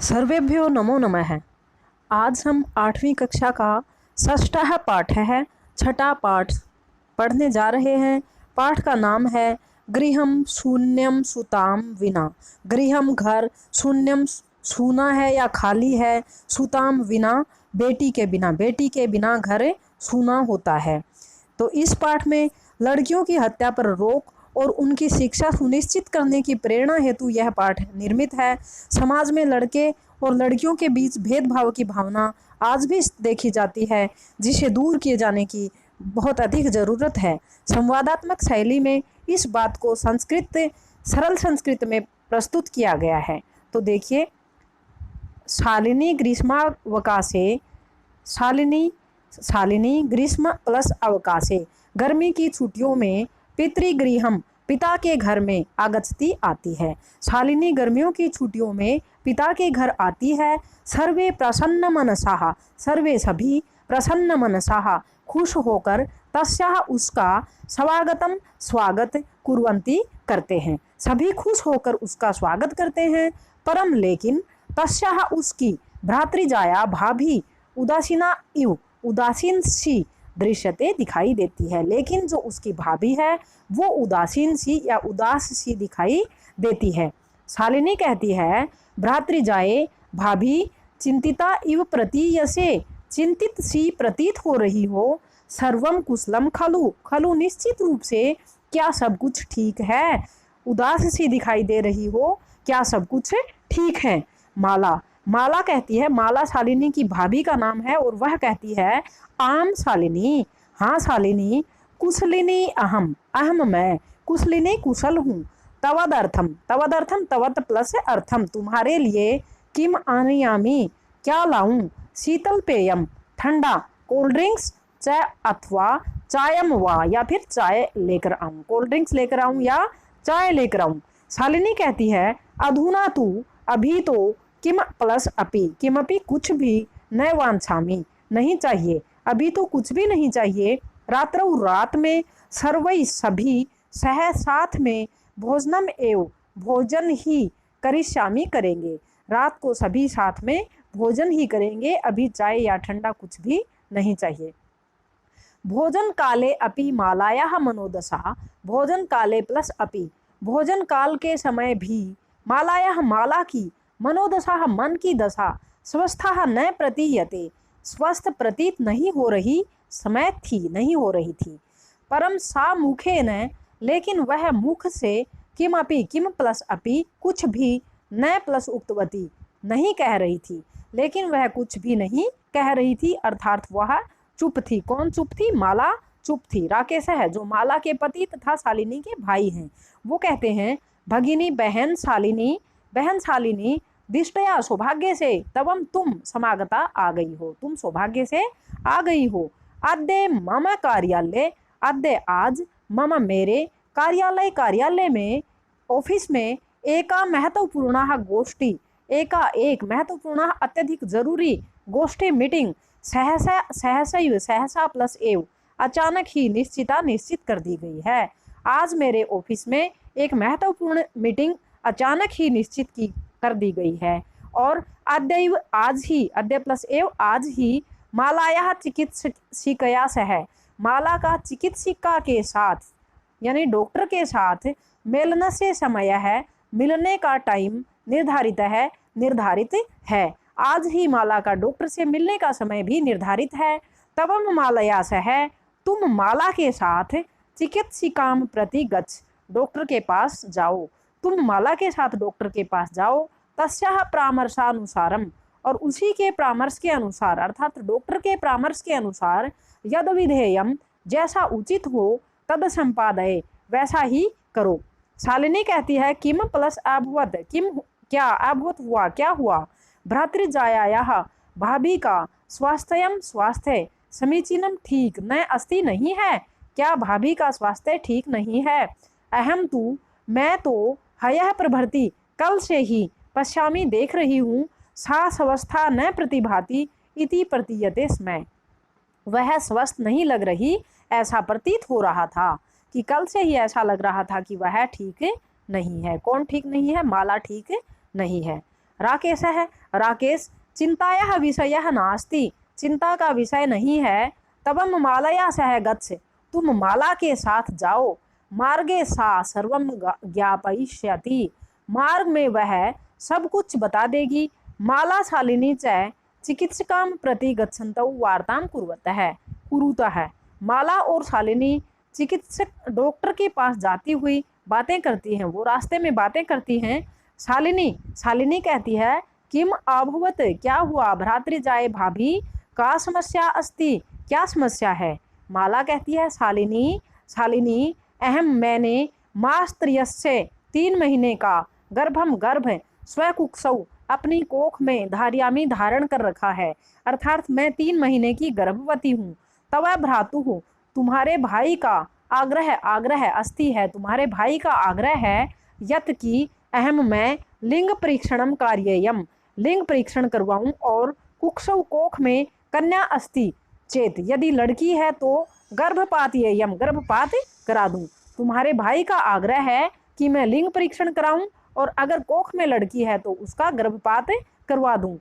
सर्वेभ्यो नमो नमः। आज हम 8वीं कक्षा का षष्ठः पाठ है, छठा पाठ पढ़ने जा रहे हैं। पाठ का नाम है गृहम शून्यम सुताम विना। गृहम घर, शून्यम सूना है या खाली है, सुताम विना बेटी के बिना। बेटी के बिना घर सूना होता है। तो इस पाठ में लड़कियों की हत्या पर रोक और उनकी शिक्षा सुनिश्चित करने की प्रेरणा हेतु यह पाठ निर्मित है। समाज में लड़के और लड़कियों के बीच भेदभाव की भावना आज भी देखी जाती है, जिसे दूर किए जाने की बहुत अधिक ज़रूरत है। संवादात्मक शैली में इस बात को सरल संस्कृत में प्रस्तुत किया गया है। तो देखिए, शालिनी ग्रीष्मावकाशे, शालिनी ग्रीष्म प्लस अवकाशे, गर्मी की छुट्टियों में पितृगृहम, पिता के घर में आगच्छति आती है। शालिनी गर्मियों की छुट्टियों में पिता के घर आती है। सर्वे प्रसन्न मनसाः, सर्वे सभी प्रसन्न मनसाः, खुश होकर तस्याः उसका स्वागत कुर्वन्ति करते हैं। सभी खुश होकर उसका स्वागत करते हैं। परम लेकिन तस्याः उसकी भ्रातृजाया भाभी उदासीना इव, उदासीन सी दृश्यते दिखाई देती है। लेकिन जो उसकी भाभी है वो उदासीन सी या उदास सी दिखाई देती है। शालिनी कहती है, भ्रातृजाए भाभी चिंतिता इव प्रतीयसे, चिंतित सी प्रतीत हो रही हो। सर्वम कुशलम खलु, खलु निश्चित रूप से क्या सब कुछ ठीक है। उदास सी दिखाई दे रही हो, क्या सब कुछ ठीक है। माला कहती है, माला शालिनी की भाभी का नाम है और वह कहती है, आम शालिनी, हाँ शालिनी, कुशलिनी अहम, अहम मैं, कुशलिनी कुशल हूँ। तवदर्थम, तवदर्थम तवत प्लस अर्थम, तुम्हारे लिए, किम आनयामी, क्या लाऊं, शीतल पेयम, ठंडा, कोल्ड ड्रिंक्स, चाय अथवा चायम वा, या फिर चाय लेकर आऊं, कोल्ड ड्रिंक्स लेकर आऊं या चाय लेकर आऊं। शालिनी कहती है, अधुना तू, अभी तो, किम प्लस अपि, किमपि कुछ भी, न वांछामि नहीं चाहिए, अभी तो कुछ भी नहीं चाहिए। रात्रौ रात में, सर्वै सभी, सह साथ में, भोजनम एव भोजन ही, करिष्यामि करेंगे, रात को सभी साथ में भोजन ही करेंगे, अभी चाय या ठंडा कुछ भी नहीं चाहिए। भोजन काले अपि मालायाः मनोदशा, भोजन काले प्लस अपि, भोजन काल के समय भी, मालायाः माला की, मनोदशा मन की दशा, स्वस्था न प्रतीयते, स्वस्थ प्रतीत नहीं हो रही, समय थी नहीं हो रही थी। परम सा मुखे न, लेकिन वह मुख से, किम अपि, किम प्लस अपि, कुछ भी, न प्लस उक्तवती, नहीं कह रही थी, लेकिन वह कुछ भी नहीं कह रही थी, अर्थात वह चुप थी। कौन चुप थी? माला चुप थी। राकेश है जो माला के पति तथा शालिनी के भाई हैं, वो कहते हैं, भगिनी बहन शालिनी, बहन शालिनी, दिष्टया सौभाग्य से, तवम तुम समागता आ गई हो, तुम सौभाग्य से आ गई हो। अद्य मम कार्यालय, अद्य आज, मम मेरे, कार्यालय में, ऑफिस में, एका महत्वपूर्ण गोष्ठी, एक महत्वपूर्ण अत्यधिक जरूरी गोष्ठी मीटिंग, सहसा प्लस एव, अचानक ही निश्चित कर दी गई है। आज मेरे ऑफिस में एक महत्वपूर्ण मीटिंग अचानक ही निश्चित कर दी गई है। और अद्यैव आज ही, अद्य प्लस एव आज ही, मालायाः चिकित्सिकया सह, माला का चिकित्सिका के साथ यानी डॉक्टर के साथ, मिलन से समय है, मिलने का टाइम, निर्धारित है। आज ही माला का डॉक्टर से मिलने का समय भी निर्धारित है। तवम मालया सह, तुम माला के साथ, चिकित्सिकाम प्रति गच्छ, डॉक्टर के पास जाओ, तुम माला के साथ डॉक्टर के पास जाओ। तस्याः परामर्शानुसारम, और उसी के परामर्श के अनुसार, अर्थात डॉक्टर के परामर्श के अनुसार, यद विधेयम, जैसा उचित हो, तद संपादय, वैसा ही करो। शालिनी कहती है, किम प्लस अभवत, किम क्या, अभवत हुआ, क्या हुआ। भ्रातृजायायाः, भाभी का, स्वास्थ्यम स्वास्थ्य, समीचीनम ठीक, न अस्ति नहीं है, क्या भाभी का स्वास्थ्य ठीक नहीं है। अहम तू, मैं तो, हयः प्रभृति, कल से ही, पश्यामि देख रही हूँ, सा स्वस्था न प्रतिभाति इति प्रतीयते स्म, वह स्वस्थ नहीं लग रही, ऐसा प्रतीत हो रहा था, कि कल से ही ऐसा लग रहा था कि वह ठीक नहीं है। कौन ठीक नहीं है? माला ठीक नहीं है। राकेश है, राकेश चिंतायाः विषयः नास्ति, चिंता का विषय नहीं है। तवम मालया सह गच्छ, तुम माला के साथ जाओ। मार्गे सा सर्वम ज्ञापयिष्यति, मार्ग में वह सब कुछ बता देगी। माला शालिनी च चिकित्सकां प्रति गच्छन्तौ वार्तां कुरुतः। माला और शालिनी चिकित्सक डॉक्टर के पास जाती हुई बातें करती हैं, वो रास्ते में बातें करती हैं। शालिनी कहती है, किम अभवत, क्या हुआ? भ्रातृजाए भाभी का समस्या अस्ति, क्या समस्या है? माला कहती है, शालिनी मैंने मास्त्रियस्य 3 महीने का गर्भ स्वकुक्षौ अपनी कोख में धार्यामी धारण कर रखा है, अर्थात मैं 3 महीने की गर्भवती हूँ। तव भ्रातुः, तुम्हारे भाई का आग्रह अस्ति है, तुम्हारे भाई का आग्रह है, यत की मैं लिंग परीक्षणम कार्ययम, लिंग परीक्षण करवाऊं, और कुक्षौ कोख में कन्या अस्ति चेत, यदि लड़की है तो गर्भपात करा दूं। तुम्हारे भाई का आग्रह है कि मैं लिंग परीक्षण कराऊं, और अगर कोख में लड़की है तो उसका गर्भपात करवा दूं।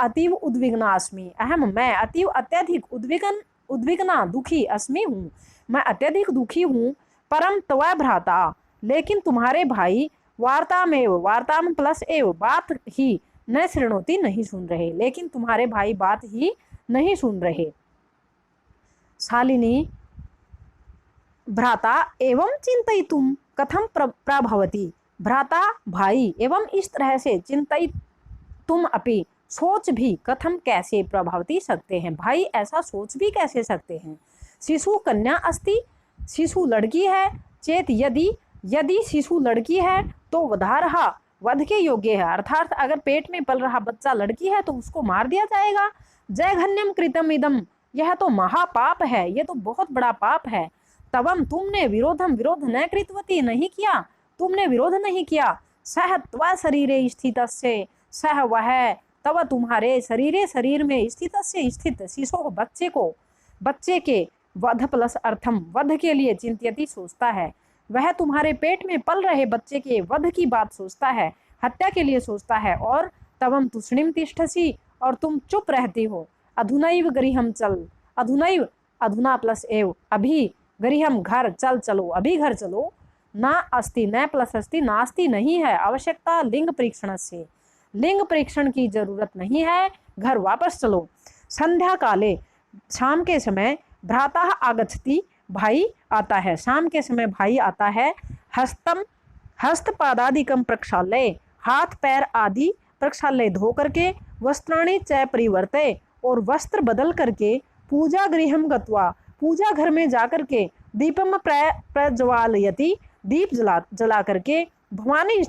अतीव उद्विग्ना अस्मि, मैं अत्यधिक उद्विग्ना दुखी अस्मि हूँ, मैं अत्यधिक दुखी हूँ। परम तव भ्राता, लेकिन तुम्हारे भाई वार्ताम प्लस एव, बात ही न शृणोति, नहीं सुन रहे, लेकिन तुम्हारे भाई बात ही नहीं सुन रहे। शालिनी भ्राता एवं चिंतयितुं कथम प्रभवति, भ्राता भाई एवं इस तरह से चिंतयितुं अपि, सोच भी, कथम कैसे, प्रभावती सकते हैं, भाई ऐसा सोच भी कैसे सकते हैं। शिशु कन्या अस्ति, शिशु लड़की है, चेत यदि शिशु लड़की है तो वधारहा, वध के योग्य है, अर्थात अगर पेट में पल रहा बच्चा लड़की है तो उसको मार दिया जाएगा। जयघन्यम कृतम इदम, यह तो महापाप है, यह तो बहुत बड़ा पाप है। तवम, तुमने विरोध न कृतवती, नहीं किया, तुमने विरोध नहीं किया। सह त्व शरीरे स्थितस्य, सह वह, तव तुम्हारे, शरीर में स्थित शिशो बच्चे के वध प्लस अर्थम, वध के लिए चिंत्यति सोचता है, वह तुम्हारे पेट में पल रहे बच्चे के वध की बात सोचता है, हत्या के लिए सोचता है। और तवम तुष्णिम तिष्ठसी, और तुम चुप रहती हो। अधुनैव गृहम चल, अधुना प्लस एव, अभी, गृहम घर, चलो, अभी घर चलो। ना अस्ति, न प्लस अस्ति, नास्ति नहीं है, आवश्यकता लिंग परीक्षण से, लिंग परीक्षण की जरूरत नहीं है, घर वापस चलो। संध्या काले, शाम के समय, भ्राता आगच्छति, भाई आता है, शाम के समय भाई आता है। हस्तपादादिकम प्रक्षाल्य, हाथ पैर आदि प्रक्षाल्य धो करके, वस्त्राणि च परिवर्तय, और वस्त्र बदल करके, पूजा गृहम गत्वा, पूजा घर में जाकर के, दीपम प्रज्वालयति, दीप जला करके, भवानी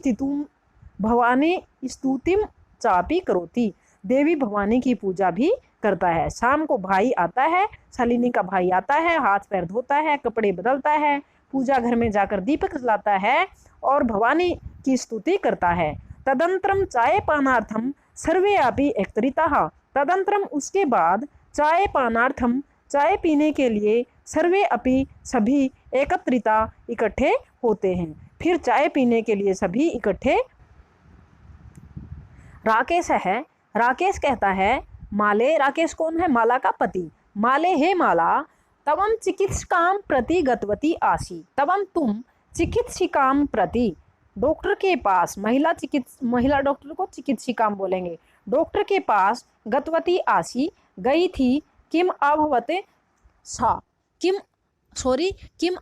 स्तुतिम चापी करोति, देवी भवानी की पूजा भी करता है। शाम को भाई आता है, शालिनी का भाई आता है, हाथ पैर धोता है, कपड़े बदलता है, पूजा घर में जाकर दीपक जलाता है और भवानी की स्तुति करता है। तदंतरम चाय पानार्थम सर्वे अपि एकत्रिताः, तदंतरम उसके बाद चाय पानार्थम, चाय पीने के लिए, सर्वे अपि सभी, एकत्रिता इकट्ठे होते हैं, फिर चाय पीने के लिए सभी इकट्ठे। राकेश कहता है, माले, राकेश कौन है? माला का पति। माले, हे माला, तवम चिकित्सिकां प्रति गतवती आसी, तवम तुम चिकित्सिकां प्रति, डॉक्टर के पास, महिला डॉक्टर को चिकित्सिकां बोलेंगे, डॉक्टर के पास, गतवती आसी, गई थी, किम अभवत सा, किम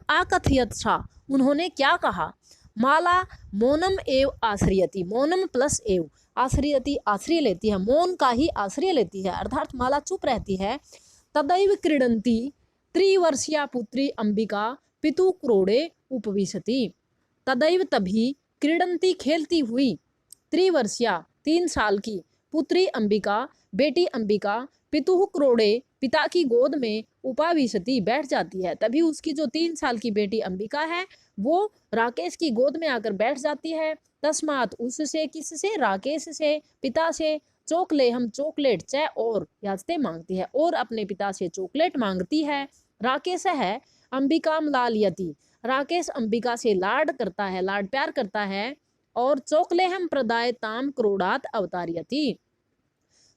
आकथयत सा, उन्होंने क्या कहा। माला मौनम एव आश्रयति, मौनम प्लस एव, आश्रयति आश्रय लेती है, मौन का ही आश्रय लेती है, अर्थात माला चुप रहती है। तदैव क्रीडन्ति त्रिवर्षीया पुत्री अंबिका पितु क्रोड़े उपविशति, तदैव तभी, क्रीडन्ति खेलती हुई, त्रिवर्षीया 3 साल की, पुत्री अंबिका बेटी अंबिका, पितुः क्रोड़े पिता की गोद में, उपाविशति बैठ जाती है, तभी उसकी जो 3 साल की बेटी अंबिका है वो राकेश की गोद में आकर बैठ जाती है। तस्मात उससे, किससे? राकेश से, पिता से, हम चॉकलेट च और याचते मांगती है, और अपने पिता से चॉकलेट मांगती है। राकेश है अंबिका लालयति, राकेश अंबिका से लाड करता है, लाड प्यार करता है। और चोकलेहम प्रदाय ताम क्रोडात अवतार्यति,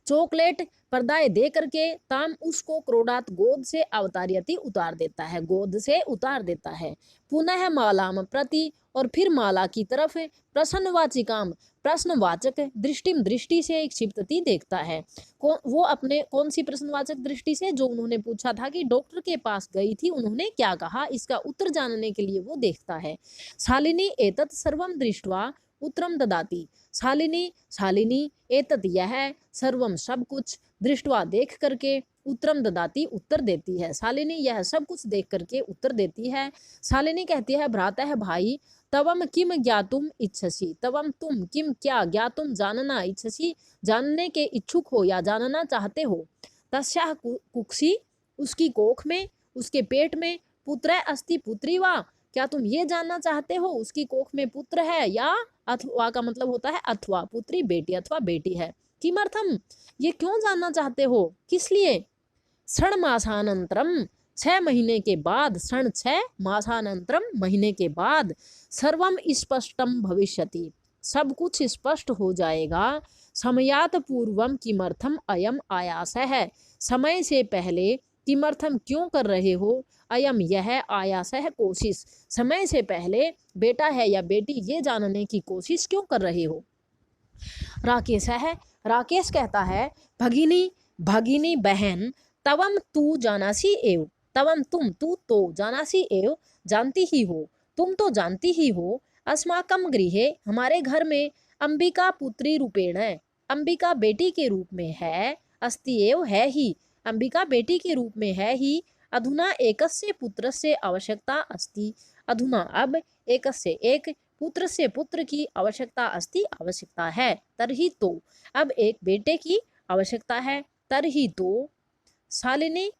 चॉकलेट पर्दाए दे करके ताम उसको क्रोडात गोद से अवतार्यति उतार देता है, गोद से उतार देता है। पुनः मालाम प्रति और फिर माला की तरफ प्रश्नवाचिकाम प्रश्नवाचक दृष्टिम दृष्टि से एक क्षिप्तति देखता है। वो अपने कौन सी प्रश्नवाचक दृष्टि से, जो उन्होंने पूछा था कि डॉक्टर के पास गई थी उन्होंने क्या कहा, इसका उत्तर जानने के लिए वो देखता है। शालिनी एतत् सर्वम दृष्ट्वा उत्तरम ददाति। शालिनी एतत् यह सर्वम सब कुछ दृष्टवा देख करके उत्तरम ददाती उत्तर देती है। शालिनी यह सब कुछ देख करके उत्तर देती है। शालिनी कहती है भ्रातः भाई तवम किम ज्ञातुम इच्छसि, तवम तुम किम क्या ज्ञातुम जानना इच्छसि जानने के इच्छुक हो या जानना चाहते हो। तस्याः कुक्षि उसकी कोख में उसके पेट में पुत्र अस्ति पुत्री वा, क्या तुम ये जानना चाहते हो उसकी कोख में पुत्र है या, अथवा का मतलब होता है अथवा, पुत्री बेटी अथवा बेटी है। किमर्थम ये क्यों जानना चाहते हो, किस लिए। क्षण मासानंतरम 6 महीने के बाद, क्षण 6 मासानंतरम महीने के बाद, सर्वम स्पष्टम भविष्यति सब कुछ स्पष्ट हो जाएगा। समयात पूर्वम किमर्थम अयम आयास है समय से पहले, किमर्थम क्यों कर रहे हो, अयम यह आयास है कोशिश, समय से पहले बेटा है या बेटी ये जानने की कोशिश क्यों कर रहे हो। राकेश है, राकेश कहता है भगिनी भगिनी बहन तवम तू जानासी एव, तवम तुम तू तो जानासी एव जानती ही हो, तुम तो जानती ही हो। अस्माकम गृहे हमारे घर में अंबिका पुत्री रूपेण, अंबिका बेटी के रूप में है, अस्ति एव है ही, अंबिका बेटी के रूप में है ही। अधुना एकस्य पुत्रस्य आवश्यकता अस्ति, अधुना अब एकस्य एक पुत्र से पुत्र की आवश्यकता अस्ति आवश्यकता है, तरही तो अब एक बेटे की आवश्यकता है, तरही तो। शालिनी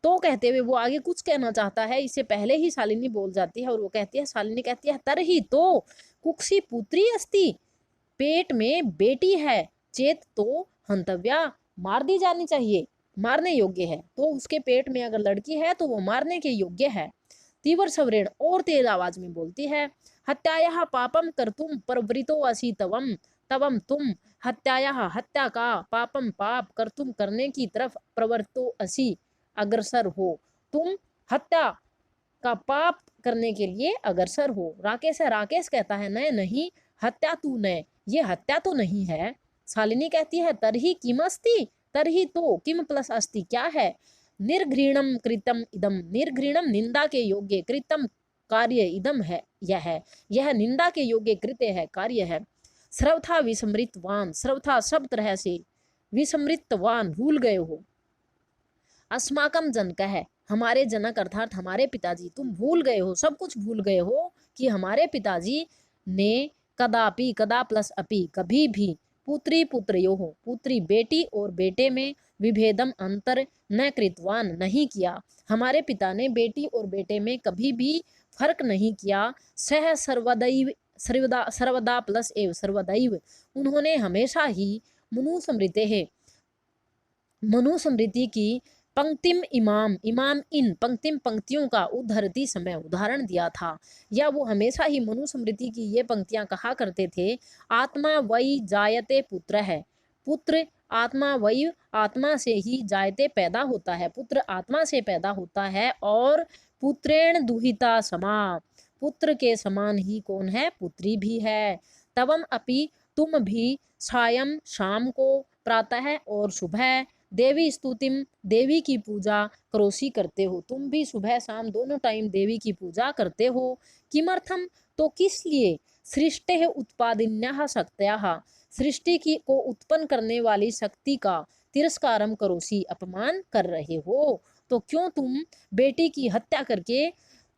तो कहते हुए वो आगे कुछ कहना चाहता है, इससे पहले ही शालिनी बोल जाती है और वो कहती है, शालिनी कहती है तरही तो कुक्षी पुत्री अस्ति, पेट में बेटी है, चेत तो हंतव्या मार दी जानी चाहिए, मारने योग्य है, तो उसके पेट में अगर लड़की है तो वो मारने के योग्य है। तीव्र स्वरेण और तेज आवाज में बोलती है, हत्यायाः पापम कर्तुम प्रवृतो असि तवम, तवम तुम हत्यायाः हत्या का पापम पाप कर्तुम करने की तरफ प्रवृतो असि अग्रसर हो, तुम हत्या का पाप करने के लिए अग्रसर हो। राकेश है, राकेश कहता है नय नहीं हत्या तू नय, ये हत्या तो नहीं है। शालिनी कहती है तरही किमस्ति, तरही तो किम प्लस अस्ति क्या है। निर्घृणम कृतम इदम, निर्घृणम निंदा के योग्य, कृतम कार्य, इदम है यह निंदा के योग्य कृत्य है, कार्य है। सर्वथा विस्मृतवान, सर्वथा सब तरह से विस्मृतवान भूल गए हो। अस्माकम जनक है, हमारे जनक अर्थात हमारे पिताजी, तुम भूल गए हो, सब कुछ भूल गए हो कि हमारे पिताजी ने कदापि, कदा प्लस अपि कभी भी, पुत्री पुत्रयो हो पुत्री बेटी और बेटे में विभेदम अंतर न कृतवान नहीं किया, हमारे पिता ने बेटी और बेटे में कभी भी फर्क नहीं किया। सह सर्वदैव सर्वदा प्लस एव सर्वदैव, उन्होंने हमेशा ही मनुस्मृते है, मनुस्मृति की पंक्तिम इमाम, इमाम इन पंक्तिम पंक्तियों का उद्धरती समय उदाहरण दिया था, या वो हमेशा ही मनुस्मृति की ये पंक्तियां कहा करते थे। आत्मा वही जायते पुत्र है, पुत्र आत्मा वही आत्मा से ही जायते पैदा होता है, पुत्र आत्मा से पैदा होता है। और पुत्रेण दुहिता समा, पुत्र के समान ही कौन है, पुत्री भी है। तवम अपि तुम भी सायं शाम को, प्रातः और सुबह, देवी स्तुतिम देवी की पूजा करोसी करते हो, तुम भी सुबह शाम दोनों टाइम देवी की पूजा करते हो। किमर्थम तो किस लिए, सृष्टि उत्पादिन्याः शक्त्याः, सृष्टि की को उत्पन्न करने वाली शक्ति का तिरस्कारम करोसी अपमान कर रहे हो, तो क्यों तुम बेटी की हत्या करके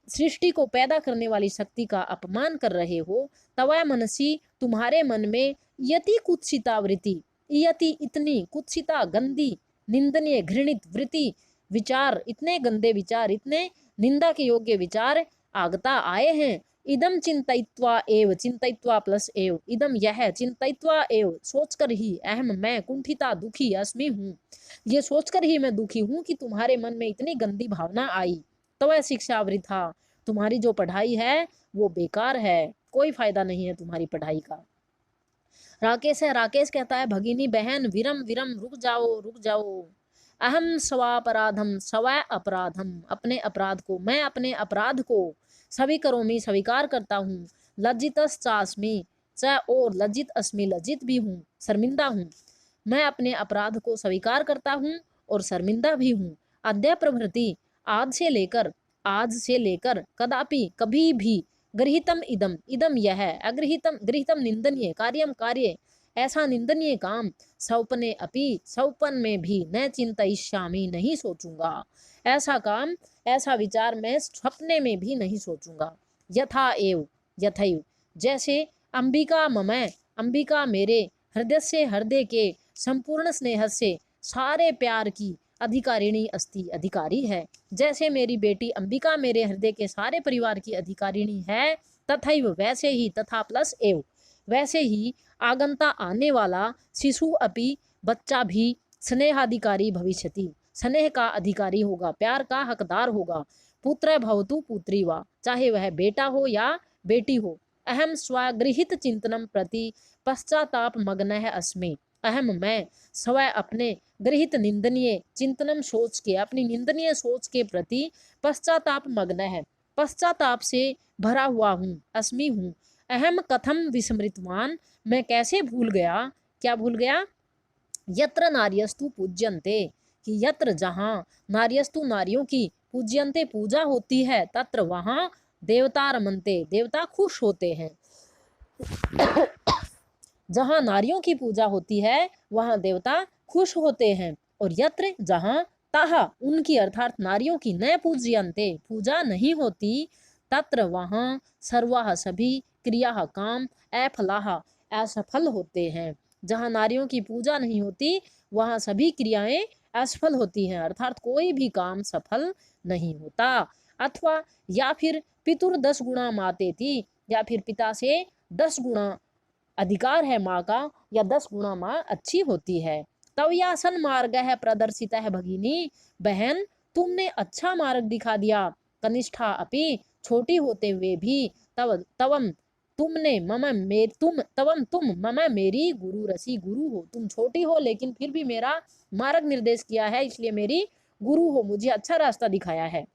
सृष्टि को पैदा करने वाली शक्ति का अपमान कर रहे हो। तवै मनसी तुम्हारे मन में यति कुत्सिता वृत्ति, यति इतनी, कुत्सिता गंदी, निंदनीय घृणित वृत्ति विचार, इतने गंदे विचार, इतने निंदा के योग्य विचार आगता आए हैं। इदम चिंतयित्वा एव, चिंतयित्वा प्लस एव, इदम यह, चिंतयित्वा एव सोचकर ही, अहम मैं, कुंठिता दुखी अस्मि हूँ, ये सोचकर ही मैं दुखी हूँ कि तुम्हारे मन में इतनी गंदी भावना आई। तो वह शिक्षा वृथा, तुम्हारी जो पढ़ाई है वो बेकार है, कोई फायदा नहीं है तुम्हारी पढ़ाई का। राकेश है, राकेश कहता है भगिनी बहन विरम विरम रुक जाओ रुक जाओ। अहम स्वापराधम स्वय अपराधम, अपने अपराध को, मैं अपने अपराध को स्वीकरोमि स्वीकार करता हूँ। लज्जितश्चास्मि च, और लज्जित अस्मि लज्जित भी हूँ, शर्मिंदा हूँ। मैं अपने अपराध को स्वीकार करता हूँ और शर्मिंदा भी हूँ। अद्य प्रभृति, आज से लेकर कदापि कभी भी, गृहीतम इदम, इदम यह, अगृहीतम गृहीतम निंदनीय, कार्यम कार्य, ऐसा निंदनीय काम, स्वप्ने अपि, स्वप्न में भी, न चिंतयिष्यामि नहीं सोचूंगा। ऐसा काम, ऐसा विचार मैं सपने में भी नहीं सोचूंगा। यथा एव, यथैव, जैसे अंबिका मम, अंबिका मेरे, हृदय से, हृदय के, संपूर्ण स्नेह से, सारे प्यार की, अधिकारिणी अस्ति, अधिकारी है। जैसे मेरी बेटी अंबिका मेरे हृदय के सारे परिवार की अधिकारिणी है, तथैव वैसे ही, तथा प्लस एव, वैसे ही, आगंता आने वाला, शिशु अपि, बच्चा भी, स्नेहाधिकारी भविष्यति, स्नेह का अधिकारी होगा, प्यार का हकदार होगा। पुत्र भवतु पुत्री वा, चाहे वह बेटा हो या बेटी हो। अहम स्वगृहित चिंतनम प्रति पश्चाताप मग्नः अस्मि, अहम मैं, स्वयं अपने, गृहित निंदनीय, चिंतनम सोच के, अपनी निंदनीय सोच के प्रति, पश्चाताप मग्न है, पश्चाताप से भरा हुआ हूँ, अस्मि हूँ। अहम कथम विस्मृतवान, मैं कैसे भूल गया, क्या भूल गया। यत्र नार्यस्तु पूज्यन्ते, कि यत्र जहाँ, नार्यस्तु नारियों की, पूज्यन्ते पूजा होती है, तत्र वहाँ, देवता रमन्ते देवता खुश होते हैं। जहाँ नारियों की पूजा होती है वहाँ देवता खुश होते हैं। और यत्र जहाँ, ताहा उनकी, अर्थात नारियों की, न पूज्यन्ते पूजा नहीं होती, तत्र वहाँ, सर्वाः सभी, क्रिया काम, अफलाः असफल होते हैं। जहाँ नारियों की पूजा नहीं होती वहाँ सभी क्रियाएं असफल होती हैं, अर्थात कोई भी काम सफल नहीं होता। अथवा या फिर पितुर 10 गुणा मातेति, या फिर पिता से 10 गुणा अधिकार है माँ का, या 10 गुणा माँ अच्छी होती है। तव यासन मार्ग है प्रदर्शित है भगिनी, बहन तुमने अच्छा मार्ग दिखा दिया। कनिष्ठा अपि, छोटी होते हुए भी, तव तवम तुमने, तुम मम मेरी गुरु रसी, गुरु हो, तुम छोटी हो लेकिन फिर भी मेरा मार्ग निर्देश किया है, इसलिए मेरी गुरु हो, मुझे अच्छा रास्ता दिखाया है।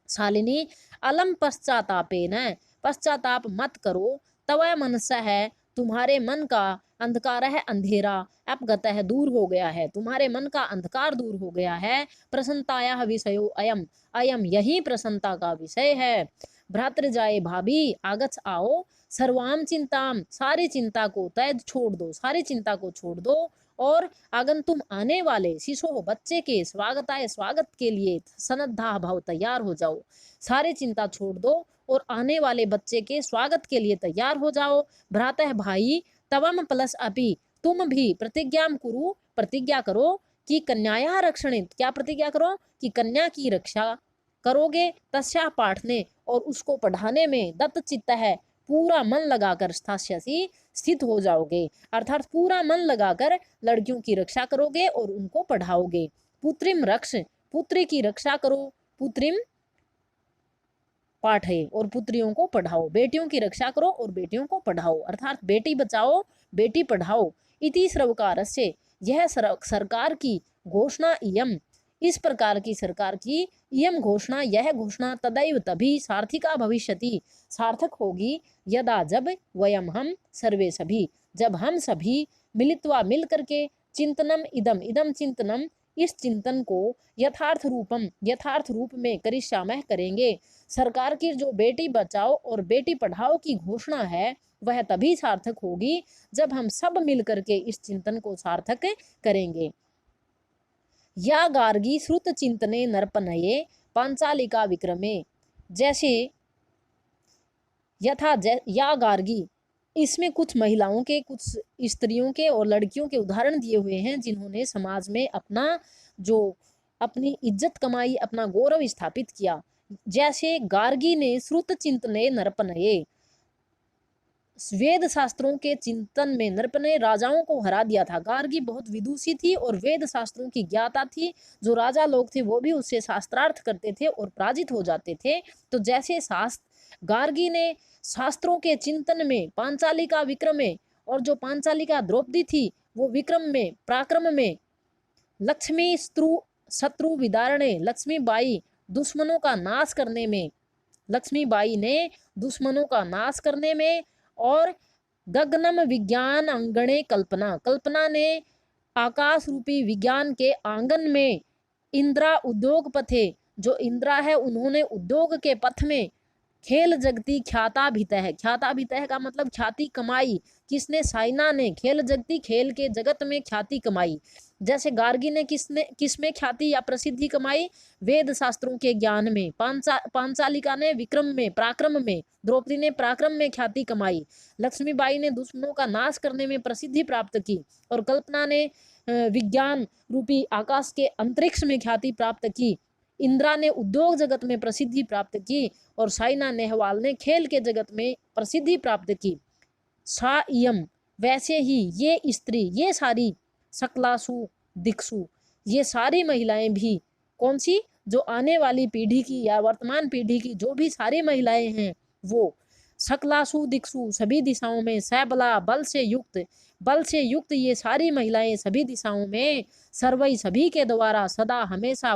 शालिनी अलम पश्चातापेन, पश्चाताप मत करो। तव मनसा है, तुम्हारे मन का, अंधकार है अंधेरा, अपगत है दूर हो गया है, तुम्हारे मन का अंधकार दूर हो गया है। प्रसन्नताया विषयो अयम, अयम यही प्रसन्नता का विषय है। भ्रातृजाए भाभी, आगत आओ, सर्वाम चिंताम, सारी चिंता को तैज छोड़ दो, सारी चिंता को छोड़ दो। और आगंतुम आने वाले, शिशु बच्चे के, स्वागताय स्वागत के लिए, सनद्धा भाव तैयार हो जाओ, सारी चिंता छोड़ दो और आने वाले बच्चे के स्वागत के लिए तैयार हो जाओ। भ्रातः भाई, तवम प्लस अपि, तुम भी, प्रतिज्ञा कुरु, प्रतिज्ञा करो कि कन्याया रक्षणे, क्या प्रतिज्ञा करो कि कन्या की रक्षा करोगे। तस्या पाठने, और उसको पढ़ाने में, दत्त चित्त है, पूरा मन लगाकर, स्थास्यसि स्थित हो जाओगे, अर्थात पूरा मन लगाकर लड़कियों की रक्षा करोगे और उनको पढ़ाओगे। पुत्रिम रक्ष, पुत्री की रक्षा करो, पुत्रिम पाठ है, और पुत्रियों को पढ़ाओ, बेटियों की रक्षा करो और बेटियों को पढ़ाओ, अर्थात बेटी बचाओ बेटी पढ़ाओ। इति सर्वकारस्य, यह सरकार की घोषणा, इयम इस प्रकार की सरकार की इयम घोषणा, यह घोषणा, तदैव तभी, सार्थिका भविष्यति सार्थक होगी, यदा जब, वयम हम, सर्वे सभी, जब हम सभी, मिलित्वा मिल करके, चिंतनम इदम, इदम चिंतनम इस चिंतन को, यथार्थ रूप में, करिष्यामः करेंगे। सरकार की जो बेटी बचाओ और बेटी पढ़ाओ की घोषणा है वह तभी सार्थक होगी जब हम सब मिल करके इस चिंतन को सार्थक करेंगे। या गार्गी श्रुत चिंतने नरपनये पांचालिका विक्रमे, जैसे या गार्गी, इसमें कुछ महिलाओं के, कुछ स्त्रियों के और लड़कियों के उदाहरण दिए हुए हैं जिन्होंने समाज में अपनी इज्जत कमाई, अपना गौरव स्थापित किया। जैसे गार्गी ने श्रुत चिंतने नरपनये, वेद शास्त्रों के चिंतन में, नरपनये राजाओं को हरा दिया था। गार्गी बहुत विदुषी थी और वेद शास्त्रों की ज्ञाता थी, जो राजा लोग थे वो भी उससे शास्त्रार्थ करते थे और पराजित हो जाते थे। तो जैसे गार्गी ने शास्त्रों के चिंतन में, पांचालिका विक्रमे, और जो पांचालिका द्रौपदी थी वो विक्रम में पराक्रम में लक्ष्मी शत्रु विदारणे लक्ष्मीबाई दुश्मनों का नाश करने में, लक्ष्मीबाई ने दुश्मनों का नाश करने में, और गगनम विज्ञान अंगणे कल्पना, कल्पना ने आकाश रूपी विज्ञान के आंगन में इंद्रा उद्योग पथे, जो इंद्रा है उन्होंने उद्योग के पथ में खेल जगती ख्याता भीतः, ख्याता भीतः का मतलब ख्याति कमाई, किसने, साइना ने खेल जगती, खेल के जगत में ख्याति कमाई। जैसे गार्गी ने किसमें ख्याति या प्रसिद्धि कमाई, वेद शास्त्रों के ज्ञान में, पांचालिका ने विक्रम में पराक्रम में, द्रौपदी ने पराक्रम में ख्याति कमाई, लक्ष्मीबाई ने दुश्मनों का नाश करने में प्रसिद्धि प्राप्त की, और कल्पना ने विज्ञान रूपी आकाश के अंतरिक्ष में ख्याति प्राप्त की, इंदिरा ने उद्योग जगत में प्रसिद्धि प्राप्त की, और साइना नेहवाल ने खेल के जगत में प्रसिद्धि प्राप्त की। सा इयम, वैसे ही ये स्त्री, ये सारी, सकलासु दिक्सु, ये सारी महिलाएं भी, कौन सी, जो आने वाली पीढ़ी की या वर्तमान पीढ़ी की जो भी सारी महिलाएं हैं वो, सकलासु दिक्सु, सभी दिशाओं में, सबला, बल से युक्त ये सारी महिलाएं सभी दिशाओं में, सर्वई, सभी के द्वारा, सदा, हमेशा,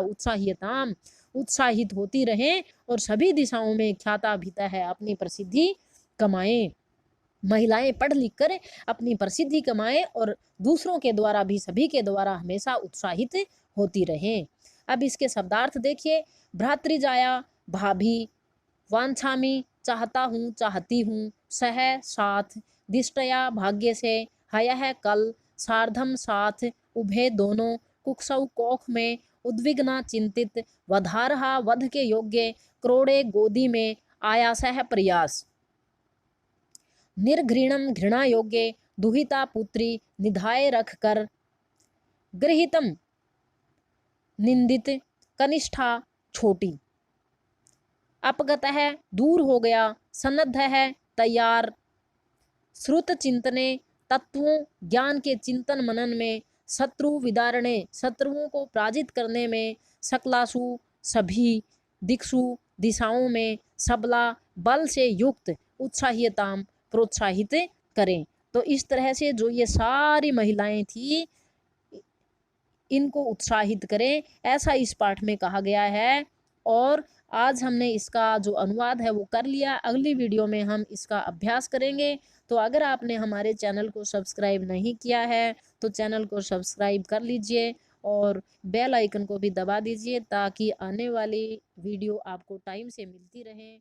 उत्साहित होती रहें, और सभी दिशाओं में ख्याता भीता है, अपनी प्रसिद्धि कमाएं। महिलाएं पढ़ लिख कर अपनी प्रसिद्धि कमाएं और दूसरों के द्वारा भी, सभी के द्वारा हमेशा उत्साहित होती रहें। अब इसके शब्दार्थ देखिए। भ्रातृजाया, भाभी, वांछामी, चाहता हूँ, चाहती हूँ, सह, साथ, दिष्टया, भाग्य से, हयः, कल, सार्धम, साथ, उभे, दोनों, कुक्षौ, कोख में, उद्विग्ना, चिंतित, वधारहा, वध के योग्य, क्रोड़े, गोदी में, आयासः, प्रयास, निर्घृणम, घृणा योग्य, दुहिता, पुत्री, निधाय रख कर, गृहीतम, निंदित, कनिष्ठा, छोटी, अपगत है, दूर हो गया, सन्नद्ध है, तैयार, श्रुत चिंतने, तत्वों ज्ञान के चिंतन मनन में, शत्रु विदारणे, शत्रुओं को पराजित करने में, सकलासु, सभी, दिक्सु, दिशाओं में, सबला, बल से युक्त, उत्साहियताम, प्रोत्साहित करें। तो इस तरह से जो ये सारी महिलाएं थी इनको उत्साहित करें, ऐसा इस पाठ में कहा गया है। और आज हमने इसका जो अनुवाद है वो कर लिया। अगली वीडियो में हम इसका अभ्यास करेंगे। तो अगर आपने हमारे चैनल को सब्सक्राइब नहीं किया है तो चैनल को सब्सक्राइब कर लीजिए और बेल आइकन को भी दबा दीजिए ताकि आने वाली वीडियो आपको टाइम से मिलती रहे।